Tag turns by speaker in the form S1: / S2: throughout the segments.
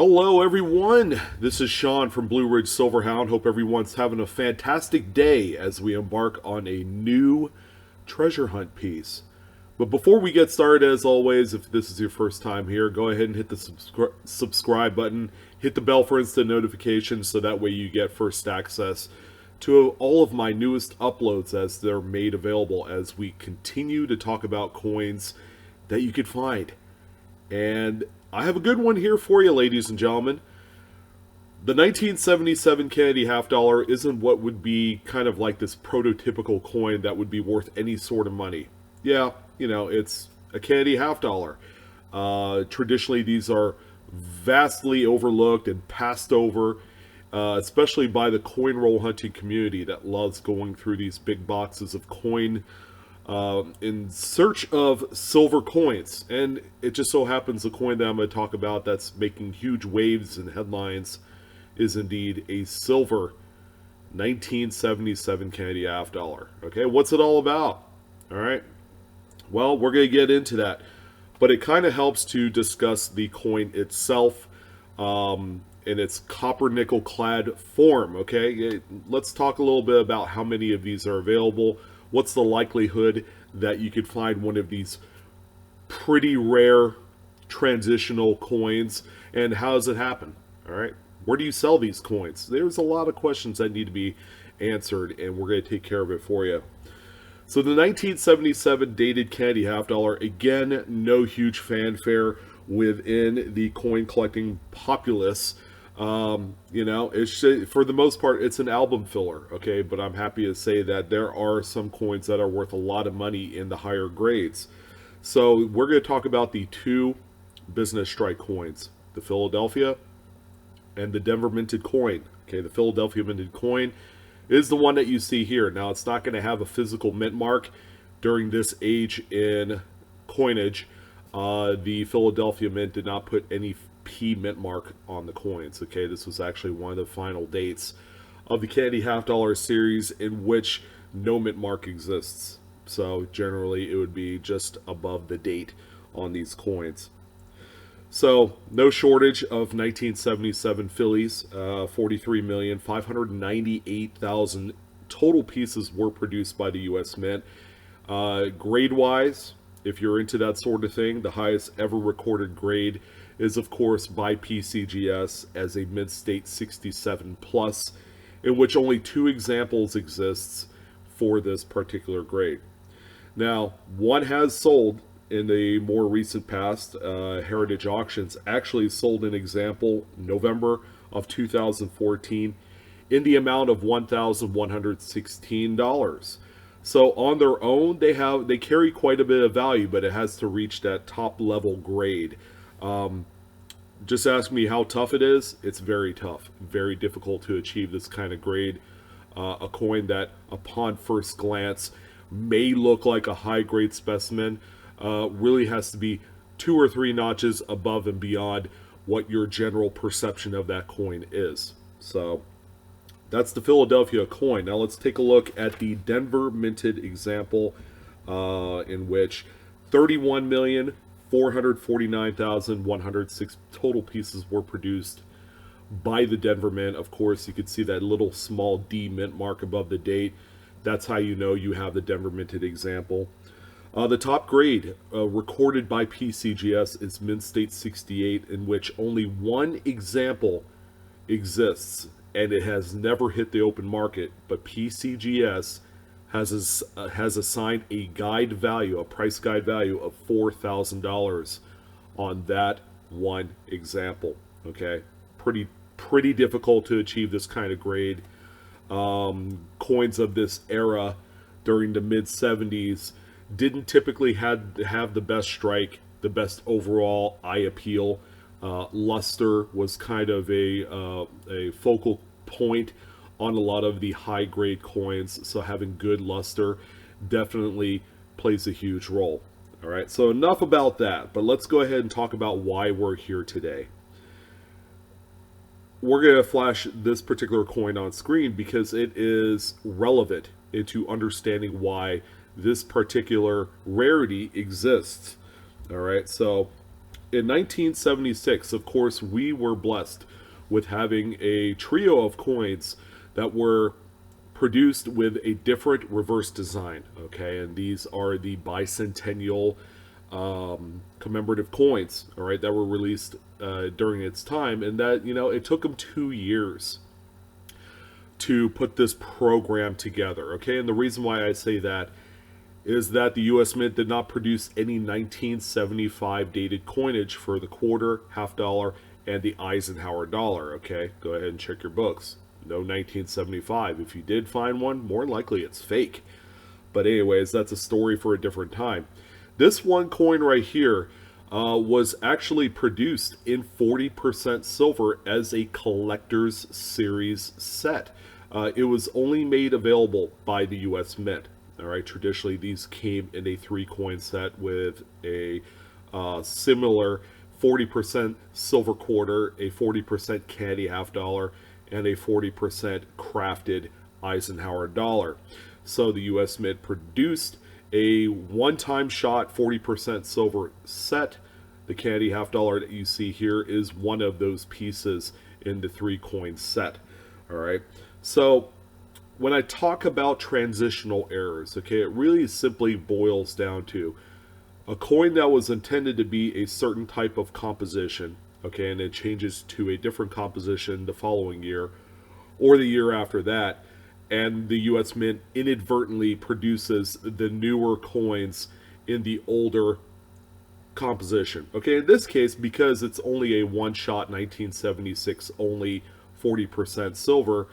S1: Hello, everyone. This is Sean from Blue Ridge Silverhound. Hope everyone's having a fantastic day as we embark on a new treasure hunt piece. But before we get started, as always, if this is your first time here, go ahead and hit the subscribe button, hit the bell for instant notifications so that way you get first access to all of my newest uploads as they're made available as we continue to talk about coins that you could find. And I have a good one here for you, ladies and gentlemen. The 1977 Kennedy half dollar isn't what would be kind of like this prototypical coin that would be worth any sort of money. Yeah, it's a Kennedy half dollar. Traditionally, these are vastly overlooked and passed over, especially by the coin roll hunting community that loves going through these big boxes of coin in search of silver coins. And it just so happens the coin that I'm going to talk about that's making huge waves and headlines is indeed a silver 1977 Kennedy half dollar. Okay, what's it all about? All right, well, we're going to get into that, but it kind of helps to discuss the coin itself in its copper nickel clad form. Okay, let's talk a little bit about how many of these are available. What's the likelihood that you could find one of these pretty rare transitional coins, and how does it happen? All right, where do you sell these coins? There's a lot of questions that need to be answered, and we're going to take care of it for you. So the 1977 dated Kennedy half dollar, again, no huge fanfare within the coin collecting populace. It's for the most part, it's an album filler, okay? But I'm happy to say that there are some coins that are worth a lot of money in the higher grades. So we're going to talk about the two business strike coins, the Philadelphia and the Denver minted coin. Okay, the Philadelphia minted coin is the one that you see here. Now, it's not going to have a physical mint mark during this age in coinage. The Philadelphia Mint did not put any P mint mark on the coins. Okay, this was actually one of the final dates of the Kennedy half dollar series in which no mint mark exists. So generally it would be just above the date on these coins. So no shortage of 1977 Phillies. 43,598,000 total pieces were produced by the U.S. Mint. Grade wise, if you're into that sort of thing, the highest ever recorded grade is, of course, by PCGS as a mid-state 67 plus, in which only 2 examples exists for this particular grade. Now, one has sold in the more recent past. Heritage Auctions actually sold an example November of 2014 in the amount of $1,116. So on their own, they carry quite a bit of value, but it has to reach that top level grade. Just ask me how tough it is. It's very tough, very difficult to achieve this kind of grade. A coin that, upon first glance, may look like a high grade specimen, really has to be 2 or 3 notches above and beyond what your general perception of that coin is. So that's the Philadelphia coin. Now let's take a look at the Denver minted example, in which 31,449,106 total pieces were produced by the Denver Mint. Of course, you can see that little small D mint mark above the date. That's how you know you have the Denver minted example. The top grade recorded by PCGS is Mint State 68, in which only one example exists, and it has never hit the open market, but PCGS has assigned a guide value, a price guide value of $4,000 on that one example. Okay, pretty difficult to achieve this kind of grade. Coins of this era during the mid 70s didn't typically have the best strike, the best overall eye appeal. Luster was kind of a focal point on a lot of the high grade coins, so having good luster definitely plays a huge role. All right, so enough about that, but let's go ahead and talk about why we're here today. We're going to flash this particular coin on screen because it is relevant into understanding why this particular rarity exists. All right, so in 1976, of course, we were blessed with having a trio of coins that were produced with a different reverse design. Okay, and these are the bicentennial commemorative coins. All right, that were released during its time, and that it took them 2 years to put this program together. Okay, and the reason why I say that is that the U.S. Mint did not produce any 1975 dated coinage for the quarter, half dollar, and the Eisenhower dollar. Okay, go ahead and check your books. No 1975. If you did find one, more likely it's fake. But anyways, that's a story for a different time. This one coin right here was actually produced in 40% silver as a collector's series set. It was only made available by the U.S. Mint. All right, traditionally these came in a 3-coin set with a similar 40% silver quarter, a 40% candy half dollar, and a 40% crafted Eisenhower dollar. So the U.S. Mint produced a one-time shot 40% silver set. The candy half dollar that you see here is one of those pieces in the 3-coin set. All right, so when I talk about transitional errors, okay, it really simply boils down to a coin that was intended to be a certain type of composition, okay, and it changes to a different composition the following year or the year after that, and the U.S. Mint inadvertently produces the newer coins in the older composition. Okay, in this case, because it's only a one-shot 1976 only 40% silver,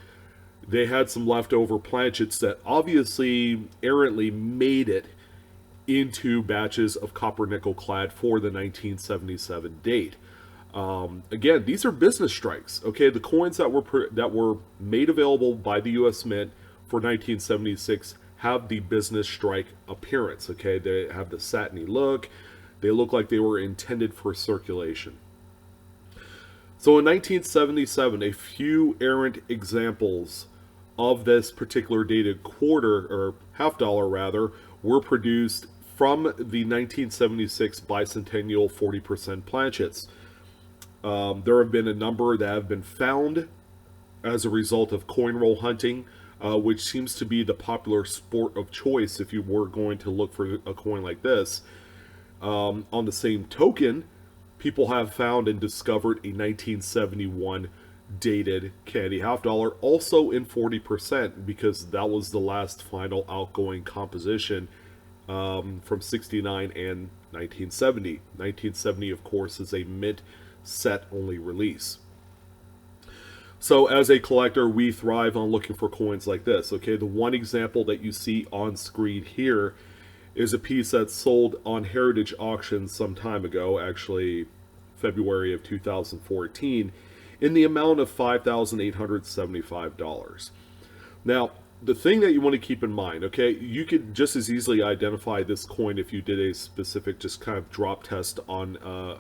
S1: they had some leftover planchets that obviously errantly made it into batches of copper nickel clad for the 1977 date. Again, these are business strikes. Okay, the coins that were made available by the U.S. Mint for 1976 have the business strike appearance. Okay, they have the satiny look. They look like they were intended for circulation. So in 1977, a few errant examples of this particular dated quarter, or half dollar rather, were produced from the 1976 bicentennial 40% planchets. There have been a number that have been found as a result of coin roll hunting, which seems to be the popular sport of choice if you were going to look for a coin like this. On the same token, people have found and discovered a 1971 dated candy half dollar, also in 40%, because that was the last final outgoing composition from 69 and 1970. 1970, of course, is a mint set only release. So as a collector, we thrive on looking for coins like this. Okay, the one example that you see on screen here is a piece that's sold on Heritage Auctions some time ago, actually February of 2014, in the amount of $5,875. Now, the thing that you want to keep in mind, okay, you could just as easily identify this coin if you did a specific just kind of drop test on, a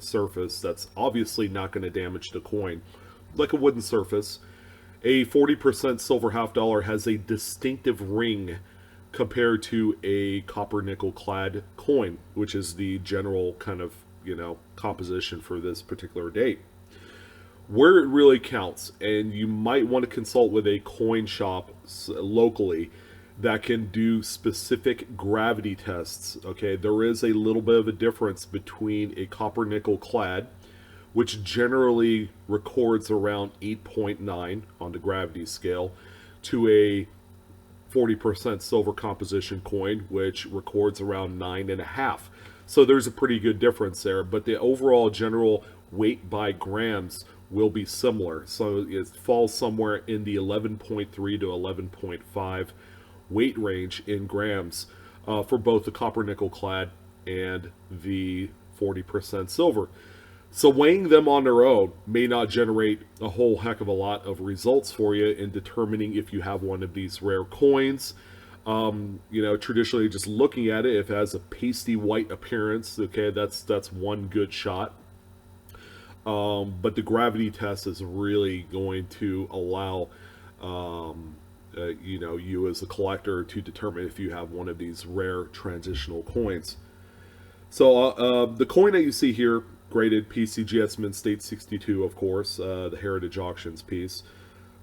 S1: surface that's obviously not going to damage the coin, like a wooden surface. A 40% silver half dollar has a distinctive ring compared to a copper nickel clad coin, which is the general kind of, composition for this particular date. Where it really counts, and you might want to consult with a coin shop locally that can do specific gravity tests. Okay, there is a little bit of a difference between a copper nickel clad, which generally records around 8.9 on the gravity scale, to a 40% silver composition coin, which records around 9.5. So there's a pretty good difference there, but the overall general weight by grams will be similar. So it falls somewhere in the 11.3 to 11.5 weight range in grams for both the copper nickel clad and the 40% silver. So weighing them on their own may not generate a whole heck of a lot of results for you in determining if you have one of these rare coins. Traditionally just looking at it, if it has a pasty white appearance, okay, that's one good shot. But the gravity test is really going to allow, you as a collector to determine if you have one of these rare transitional coins. So the coin that you see here, graded PCGS Mint State 62, of course, the Heritage Auctions piece.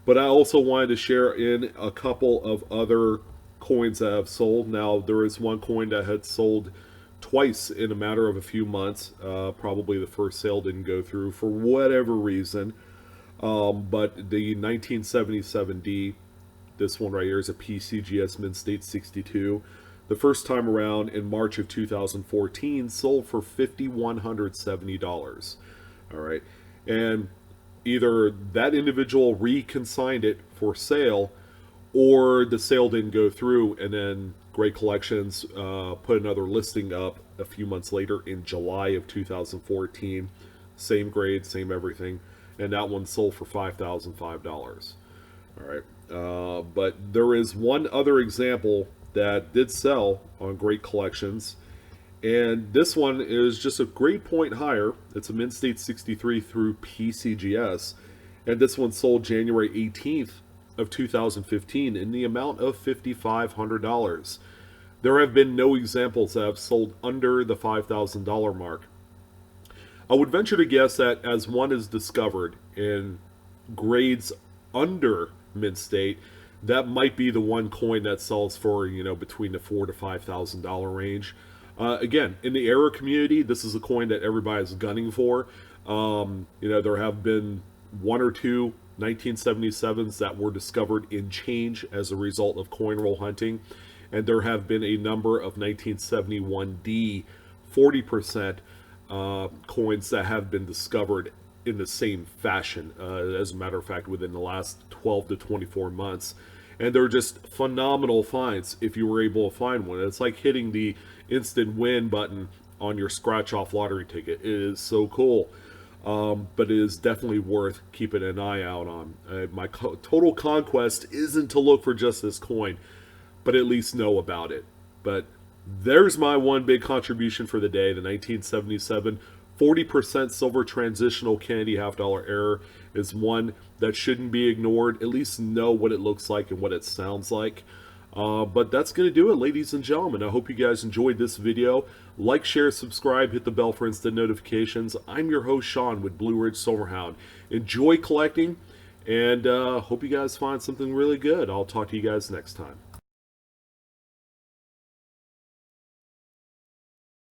S1: But I also wanted to share in a couple of other coins that have sold. Now, there is one coin that had sold twice in a matter of a few months. Probably the first sale didn't go through for whatever reason. But the 1977D, this one right here, is a PCGS Mint State 62. The first time around in March of 2014 sold for $5,170. All right. And either that individual reconsigned it for sale or the sale didn't go through, and then Great Collections put another listing up a few months later in July of 2014. Same grade, same everything. And that one sold for $5,005. All right. But there is one other example that did sell on Great Collections. And this one is just a grade point higher. It's a Mint State 63 through PCGS. And this one sold January 18th of 2015 in the amount of $5,500. There have been no examples that have sold under the $5,000 mark. I would venture to guess that as one is discovered in grades under Mint State, that might be the one coin that sells for, between the $4,000 to $5,000 range. Again, in the error community, this is a coin that everybody's gunning for. There have been one or two 1977s that were discovered in change as a result of coin roll hunting, and there have been a number of 1971D 40% coins that have been discovered in the same fashion, as a matter of fact, within the last 12 to 24 months. And they're just phenomenal finds if you were able to find one. It's like hitting the instant win button on your scratch-off lottery ticket. It is so cool. But it is definitely worth keeping an eye out on. My total conquest isn't to look for just this coin, but at least know about it. But there's my one big contribution for the day, the 1977 40% silver transitional Kennedy half-dollar error is one that shouldn't be ignored. At least know what it looks like and what it sounds like. But that's going to do it, ladies and gentlemen. I hope you guys enjoyed this video. Like, share, subscribe, hit the bell for instant notifications. I'm your host, Sean, with Blue Ridge Silverhound. Enjoy collecting, and hope you guys find something really good. I'll talk to you guys next time.